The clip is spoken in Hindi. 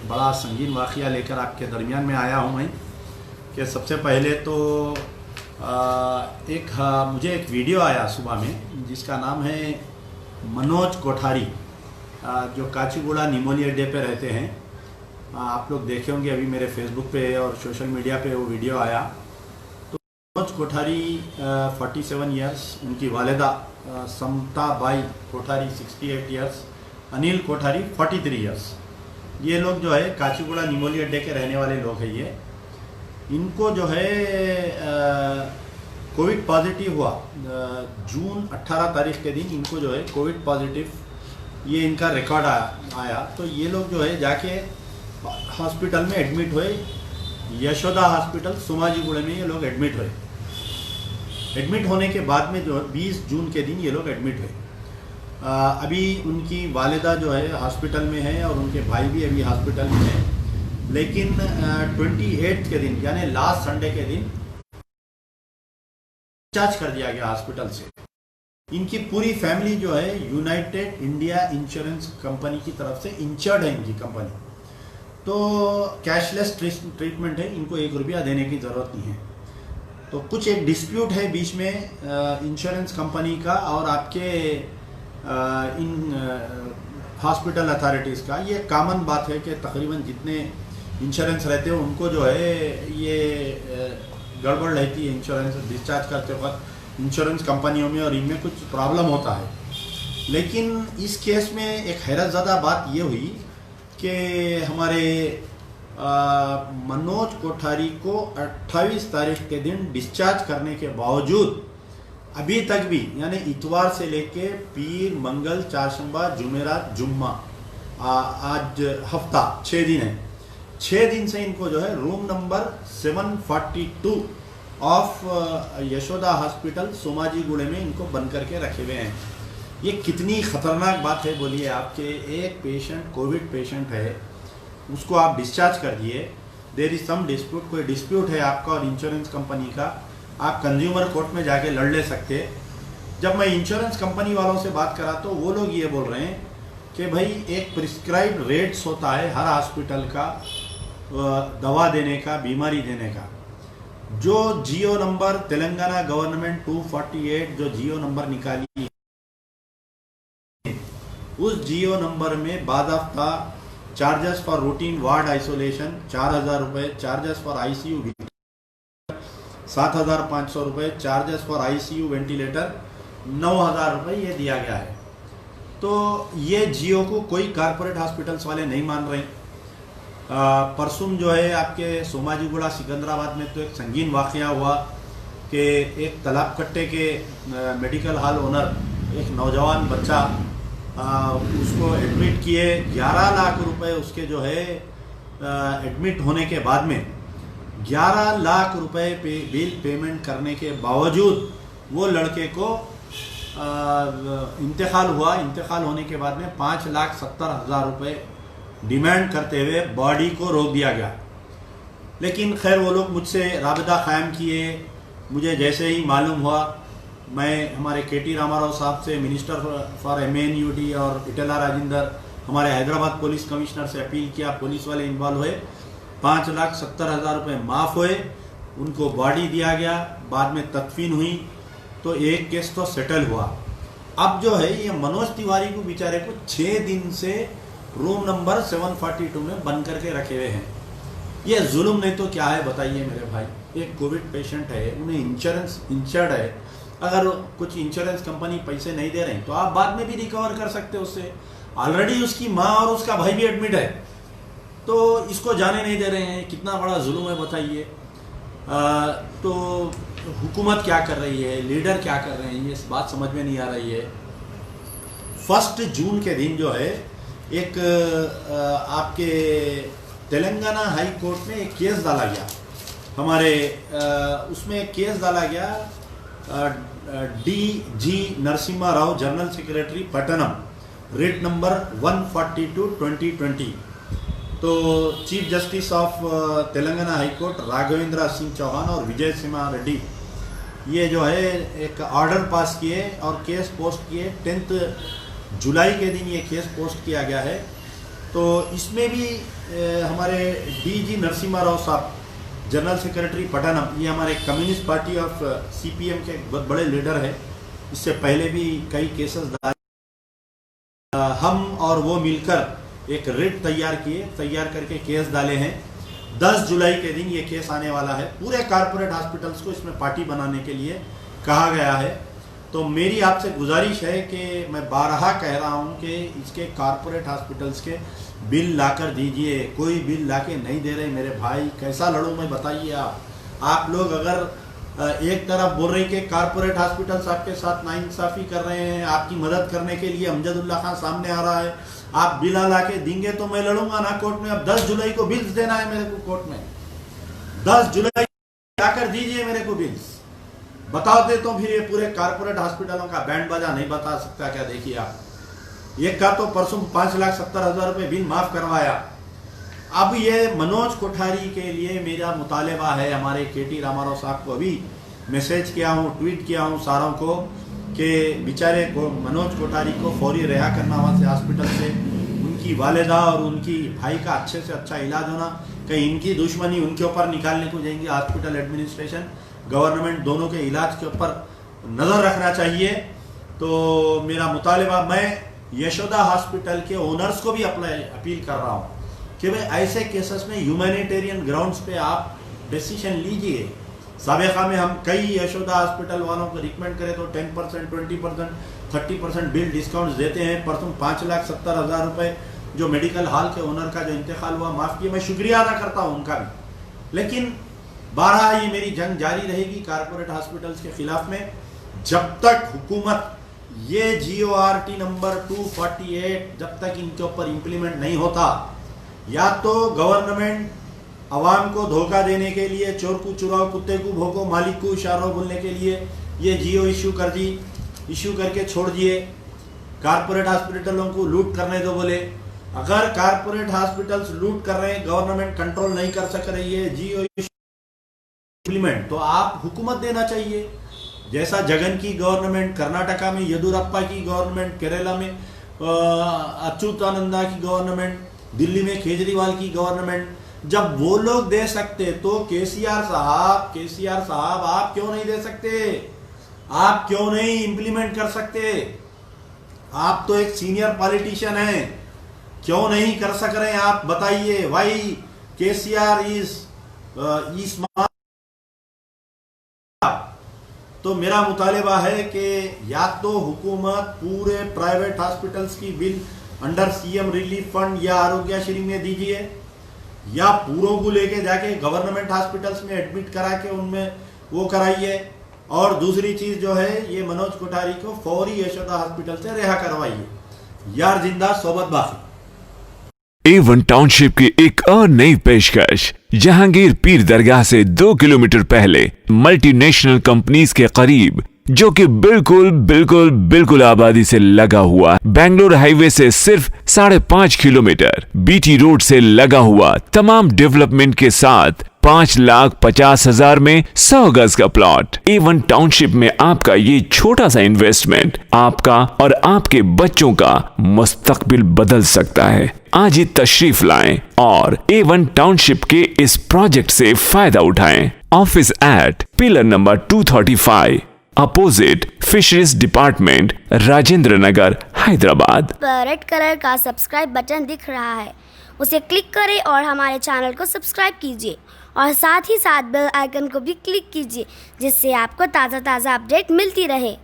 एक बड़ा संगीन वाक़या लेकर आपके दरमियान में आया हूँ मैं कि सबसे पहले तो मुझे एक वीडियो आया सुबह में जिसका नाम है मनोज कोठारी, जो काचीगुड़ा निमोली अड्डे पे रहते हैं। आप लोग देखे होंगे अभी मेरे फेसबुक पे और सोशल मीडिया पे वो वीडियो आया। तो मनोज कोठारी 47 ईयर्स, उनकी वालिदा समता बाई कोठारी 68 ईयर्स, अनिल कोठारी 43 ईयर्स। ये लोग जो है काचीगुड़ा निमोली अड्डे के रहने वाले लोग हैं। ये इनको जो है कोविड पॉजिटिव हुआ जून 18 तारीख के दिन। इनको जो है कोविड पॉजिटिव ये इनका रिकॉर्ड आया। तो ये लोग जो है जाके हॉस्पिटल में एडमिट हुए, यशोदा हॉस्पिटल सोमाजीगुड़ा में ये लोग एडमिट हुए। एडमिट होने के बाद में जो 20 जून के दिन ये लोग एडमिट हुए। अभी उनकी वालिदा जो है हॉस्पिटल में है और उनके भाई भी अभी हॉस्पिटल में है। लेकिन 28 के दिन यानी लास्ट संडे के दिन डिस्चार्ज कर दिया गया हॉस्पिटल से। इनकी पूरी फैमिली जो है यूनाइटेड इंडिया इंश्योरेंस कंपनी की तरफ से इंश्योर्ड है इनकी कंपनी। तो कैशलेस ट्रीटमेंट है, इनको 1 रुपया देने की ज़रूरत नहीं है। तो कुछ एक डिस्प्यूट है बीच में इंश्योरेंस कंपनी का और आपके इन हॉस्पिटल अथॉरिटीज़ का। ये कॉमन बात है कि तकरीबन जितने इंश्योरेंस रहते हैं उनको जो है ये गड़बड़ रहती है इंश्योरेंस डिस्चार्ज करते वक्त इंश्योरेंस कंपनियों में, और इनमें कुछ प्रॉब्लम होता है। लेकिन इस केस में एक हैरतज़दा बात ये हुई कि हमारे मनोज कोठारी को 28 तारीख के दिन डिस्चार्ज करने के बावजूद अभी तक भी यानी इतवार से लेके पीर, मंगल, चारशंबा, जुमेरात, जुम्मा, आज हफ्ता 6 दिन है। 6 दिन से इनको जो है room number 742 of Yashoda hospital Somajiguda में इनको बंद करके रखे हुए हैं। ये कितनी ख़तरनाक बात है बोलिए। आपके एक पेशेंट कोविड पेशेंट है, उसको आप डिस्चार्ज कर दिए, देयर इज़ सम डिस्प्यूट, कोई डिस्प्यूट है आपका और इंश्योरेंस कंपनी का, आप कंज्यूमर कोर्ट में जाके लड़ ले सकते। जब मैं इंश्योरेंस कंपनी वालों से बात करा तो वो लोग ये बोल रहे हैं कि भाई एक प्रिस्क्राइब्ड रेट्स होता है हर हॉस्पिटल का दवा देने का, बीमारी देने का। जो जियो नंबर तेलंगाना गवर्नमेंट 248 जो जियो नंबर निकाली, उस जियो नंबर में बाज़ाब्ता charges for routine ward isolation 4000 रुपये, चार्जेस फॉर आईसीयू 7500 रुपये, चार्जेस फॉर आईसीयू वेंटिलेटर 9000 रुपये ये दिया गया है। तो ये जियो को कोई कारपोरेट हॉस्पिटल्स वाले नहीं मान रहे। परसों जो है आपके सोमाजीगुड़ा सिकंदराबाद में तो एक संगीन वाक़या हुआ कि एक तालाब कट्टे के मेडिकल हॉल ओनर, एक नौजवान बच्चा, उसको एडमिट किए। 11 लाख रुपए उसके जो है एडमिट होने के बाद में 11 लाख रुपए बिल पेमेंट करने के बावजूद वो लड़के को इंतकाल हुआ। इंतकाल होने के बाद में 5,70,000 रुपये डिमांड करते हुए बॉडी को रोक दिया गया। लेकिन खैर वो लोग मुझसे राबिता कायम किए। मुझे जैसे ही मालूम हुआ मैं हमारे KT रामाराव साहब से, मिनिस्टर फॉर MANUD और इटेला राजेंदर, हमारे हैदराबाद पुलिस कमिश्नर से अपील किया। पुलिस वाले इन्वॉल्व हुए, 5,70,000 रुपये माफ़ हुए, उनको बॉडी दिया गया, बाद में तदफीन हुई। तो एक केस तो सेटल हुआ। अब जो है ये मनोज तिवारी को बेचारे को 6 दिन से रूम नंबर 742 में बंद करके रखे हुए हैं। ये जुल्म नहीं तो क्या है बताइए मेरे भाई। एक कोविड पेशेंट है, उन्हें इंश्योरेंस इंश्योर्ड है। अगर कुछ इंश्योरेंस कंपनी पैसे नहीं दे रहे हैं तो आप बाद में भी रिकवर कर सकते हो उससे। ऑलरेडी उसकी माँ और उसका भाई भी एडमिट है, तो इसको जाने नहीं दे रहे हैं। कितना बड़ा जुल्म है बताइए। तो हुकूमत क्या कर रही है, लीडर क्या कर रहे हैं, ये बात समझ में नहीं आ रही है। 1 जून के दिन जो है एक आपके तेलंगाना हाई कोर्ट में एक केस डाला गया। हमारे उसमें एक केस डाला गया DG Narasimha Rao, general secretary Patnam, writ number 142/2020। तो chief justice of Telangana high court Raghavendra Singh Chauhan और विजय सिम्हा रेड्डी ये जो है एक ऑर्डर पास किए और केस पोस्ट किए। 10 जुलाई के दिन ये केस पोस्ट किया गया है तो इसमें भी हमारे डीजी नरसिम्हा राव साहब, जनरल सेक्रेटरी पटनम, ये हमारे कम्युनिस्ट पार्टी ऑफ सीपीएम के बहुत बड़े लीडर है। इससे पहले भी कई केसेस हम और वो मिलकर एक रिट तैयार करके केस डाले हैं। 10 जुलाई के दिन ये केस आने वाला है। पूरे कारपोरेट हॉस्पिटल्स को इसमें पार्टी बनाने के लिए कहा गया है। तो मेरी आपसे गुजारिश है कि मैं बारहा कह रहा हूँ कि इसके कारपोरेट हॉस्पिटल्स के बिल लाकर दीजिए। कोई बिल लाके नहीं दे रहे मेरे भाई, कैसा लड़ूं मैं, बताइए आप लोग अगर एक तरफ बोल रहे कि कारपोरेट हॉस्पिटल्स आपके साथ नाइंसाफ़ी कर रहे हैं, आपकी मदद करने के लिए अमजदुल्ला खान सामने आ रहा है, आप बिल ला के देंगे तो मैं लड़ूंगा ना कोर्ट में। अब 10 जुलाई को बिल्स देना है मेरे को कोर्ट में, 10 जुलाई लाकर दीजिए मेरे को बिल्स। बताओ दे तो फिर ये पूरे कारपोरेट हॉस्पिटलों का बैंड बाजा नहीं बता सकता क्या? देखिए आप, एक का तो परसों 5,70,000 रुपये बिल माफ करवाया। अब ये मनोज कोठारी के लिए मेरा मुतालबा है, हमारे केटी रामाराव साहब को अभी मैसेज किया हूँ, ट्वीट किया हूँ सारों को कि बेचारे को मनोज कोठारी को फौरी रिहा करना वहाँ से हॉस्पिटल से, उनकी वालिदा और उनकी भाई का अच्छे से अच्छा इलाज होना। कहीं इनकी दुश्मनी उनके ऊपर निकालने को जाएंगे। हॉस्पिटल एडमिनिस्ट्रेशन, गवर्नमेंट दोनों के इलाज के ऊपर नज़र रखना चाहिए। तो मेरा मुतालबा, मैं यशोदा हॉस्पिटल के ओनर्स को भी अपील कर रहा हूँ कि भाई ऐसे केसेस में ह्यूमैनिटेरियन ग्राउंड्स पे आप डिसीजन लीजिए। साबिका में हम कई यशोदा हॉस्पिटल वालों को रिकमेंड करें तो 10%, 20%, 30% बिल डिस्काउंट्स देते हैं। परसों 5,70,000 रुपये जो मेडिकल हॉल के ओनर का जो इंतकाल हुआ माफ़ किया, मैं शुक्रिया अदा करता हूँ उनका भी। लेकिन 12 ये मेरी जंग जारी रहेगी कारपोरेट हॉस्पिटल्स के खिलाफ में, जब तक हुकूमत ये GORT नंबर 248 जब तक इनके ऊपर इम्प्लीमेंट नहीं होता। या तो गवर्नमेंट अवाम को धोखा देने के लिए, चोर को चुराओ कुत्ते को भोंको मालिक को इशारा बोलने के लिए ये GO इशू करके छोड़ दिए, कारपोरेट हॉस्पिटलों को लूट करने दो बोले। अगर कारपोरेट हॉस्पिटल्स लूट कर रहे हैं, गवर्नमेंट कंट्रोल नहीं कर सक रही है, GO इम्प्लीमेंट, तो आप हुकूमत देना चाहिए। जैसा जगन की गवर्नमेंट, कर्नाटका में येदुरप्पा की गवर्नमेंट, केरला में अच्युतानंदा की गवर्नमेंट, दिल्ली में केजरीवाल की गवर्नमेंट, जब वो लोग दे सकते तो केसीआर साहब आप क्यों नहीं दे सकते? आप क्यों नहीं इम्प्लीमेंट कर सकते? आप तो एक सीनियर पॉलिटिशियन हैं, क्यों नहीं कर सक रहे हैं आप? बताइए। Why KCR is smart. तो मेरा मुतालबा है कि या तो हुकूमत पूरे प्राइवेट हॉस्पिटल्स की bill under CM relief fund या आरोग्यश्री में दीजिए, या पूरों को लेके जाके गवर्नमेंट हॉस्पिटल्स में एडमिट करा के उनमें वो कराइए। और दूसरी चीज जो है, ये मनोज कोठारी को फौरी यशोदा हॉस्पिटल से रिहा करवाइए। यार जिंदा सोबत बाकी। A1 टाउनशिप की एक और नई पेशकश, जहांगीर पीर दरगाह से 2 किलोमीटर पहले मल्टीनेशनल कंपनीज के करीब, जो कि बिल्कुल आबादी से लगा हुआ, बेंगलोर हाईवे से सिर्फ 5.5 किलोमीटर, BT रोड से लगा हुआ, तमाम डेवलपमेंट के साथ 5,50,000 में 100 गज का प्लॉट। A1 टाउनशिप में आपका ये छोटा सा इन्वेस्टमेंट आपका और आपके बच्चों का मुस्तकबिल बदल सकता है। आज ही तशरीफ लाएं और A1 टाउनशिप के इस प्रोजेक्ट से फायदा उठाएं। Office at pillar number 235 opposite fisheries department, Rajendra Nagar, Hyderabad. Red colour का सब्सक्राइब बटन दिख रहा है, उसे क्लिक करें और हमारे चैनल को सब्सक्राइब कीजिए और साथ ही साथ बेल आइकन को भी क्लिक कीजिए, जिससे आपको ताज़ा अपडेट मिलती रहे।